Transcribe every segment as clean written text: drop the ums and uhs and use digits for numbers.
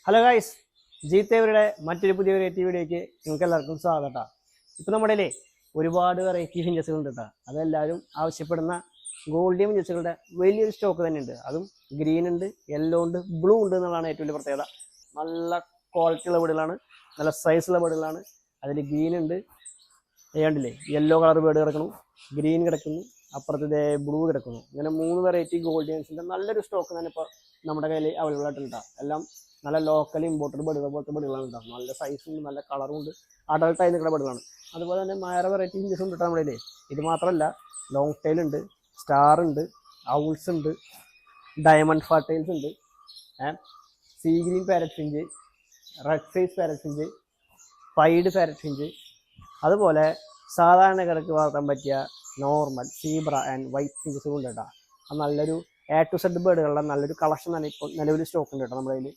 Hello guys, ജീത്തേവരുടെ മറ്റൊരു പുതിയ variety വീഡിയോയ്ക്ക് നിങ്ങൾക്ക് എല്ലാവർക്കും സ്വാഗതം കേട്ടോ. ഇപ്പം നമ്മുടെ ഒരുപാട് വെറൈറ്റി ഫിഞ്ചസുകൾ ഉണ്ട് കേട്ടോ. അതെല്ലാവരും ആവശ്യപ്പെടുന്ന ഗോൾഡിയം ഫിഞ്ചസുകളുടെ വലിയൊരു സ്റ്റോക്ക് തന്നെയുണ്ട്. അതും ഗ്രീൻ ഉണ്ട്, യെല്ലോ ഉണ്ട്, ബ്ലൂ ഉണ്ട് എന്നുള്ളതാണ് ഏറ്റവും വലിയ പ്രത്യേകത. നല്ല ക്വാളിറ്റിയുള്ള ബേഡുകളാണ്, നല്ല സൈസുള്ള ബേഡുകളാണ്. അതിൽ ഗ്രീൻ ഉണ്ട്, കണ്ടില്ലേ, യെല്ലോ കളർ ബേഡ് കിടക്കുന്നു, ഗ്രീൻ കിടക്കുന്നു, അപ്പുറത്തെ ബ്ലൂ കിടക്കുന്നു. ഇങ്ങനെ 3 വെറൈറ്റി ഗോൾഡിയൻസിൻ്റെ നല്ലൊരു സ്റ്റോക്ക് തന്നെ ഇപ്പോൾ നമ്മുടെ കയ്യിൽ അവൈലബിൾ ആയിട്ടുണ്ട്. എല്ലാം നല്ല ലോക്കൽ ഇമ്പോർട്ടഡ് ബേഡുകൾ പോലത്തെ ബേഡുകളാണ് ഉണ്ടാകും. നല്ല സൈസും നല്ല കളറും ഉണ്ട്, അഡൾട്ടായി നിൽക്കുന്ന ബേഡുകളാണ്. അതുപോലെ തന്നെ വേറെ വെറൈറ്റി ഫിഞ്ചസ് ഉണ്ട് നമ്മുടെ കയ്യിൽ. ഇത് മാത്രമല്ല, ലോങ് ടൈൽ ഉണ്ട്, സ്റ്റാർ ഉണ്ട്, ഔൾസ് ഉണ്ട്, ഡയമണ്ട് ഫാർട്ടൈൽസ് ഉണ്ട്, sea green parrot finch, red face parrot finch, pied parrot finch, അതുപോലെ സാധാരണക്കാർക്ക് വളർത്താൻ പറ്റിയ നോർമൽ സീബ്ര ആൻഡ് വൈറ്റ് ഫിഞ്ചസും ഉണ്ട് കേട്ടോ. അത് നല്ലൊരു A to Z ബേഡുകളുടെ നല്ലൊരു കളക്ഷൻ തന്നെ ഇപ്പോൾ നിലവിൽ സ്റ്റോക്ക് ഉണ്ട് കേട്ടോ നമ്മുടെ കയ്യിൽ.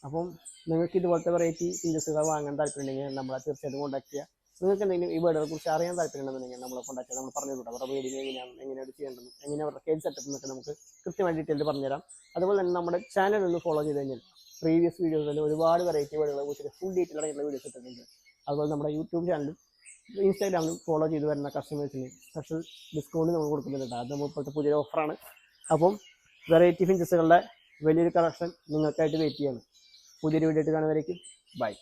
അപ്പം നിങ്ങൾക്ക് ഇതുപോലത്തെ വെറൈറ്റി ഫിഞ്ചസുകൾ വാങ്ങാൻ താല്പര്യമുണ്ടെങ്കിൽ നമ്മളെ തീർച്ചയായിട്ടും കോൺടാക്ട് ചെയ്യുക. നിങ്ങൾക്ക് എന്തെങ്കിലും ഈ ബേഡുകളെ കുറിച്ച് അറിയാൻ താല്പര്യമുണ്ടെന്നുണ്ടെങ്കിൽ നമ്മളെ കോൺടാക്ട് ചെയ്യാം. നമ്മൾ പറഞ്ഞു കൊടുക്കാം അവരുടെ വീഡിയോ എങ്ങനെയാണ് ചെയ്യേണ്ടത്, എങ്ങനെ അവരുടെ കേജ് സെറ്റപ്പ് എന്നൊക്കെ നമുക്ക് കൃത്യമായി ഡീറ്റെയിൽ പറഞ്ഞുതരാം. അതുപോലെ തന്നെ നമ്മുടെ ചാനൽ ഒന്ന് ഫോളോ ചെയ്ത് കഴിഞ്ഞാൽ പ്രീവിയസ് വീഡിയോസിൽ ഒരുപാട് വെറൈറ്റി ബേഡുകളെ കുറിച്ച് ഫുൾ ഡീറ്റെയിൽ ആയിട്ടുള്ള വീഡിയോസ് ഇട്ടിട്ടുണ്ട്. അതുപോലെ നമ്മുടെ യൂട്യൂബ് ചാനലും ഇൻസ്റ്റാഗ്രാമിലും ഫോളോ ചെയ്ത് വരുന്ന കസ്റ്റമേഴ്സിന് സ്പെഷ്യൽ ഡിസ്കൗണ്ട് നമ്മൾ കൊടുക്കുന്നുണ്ട്. അത് നമ്മൾ ഇപ്പോഴത്തെ പുതിയൊരു ഓഫറാണ്. അപ്പം വെറൈറ്റി ഫിഞ്ചസുകളുടെ വലിയൊരു കളക്ഷൻ നിങ്ങൾക്കായിട്ട് വെയിറ്റ് ചെയ്യാണ്. പുതിയൊരു വീഡിയോ ആയിട്ട് കാണുന്നവരേക്കും ബൈ.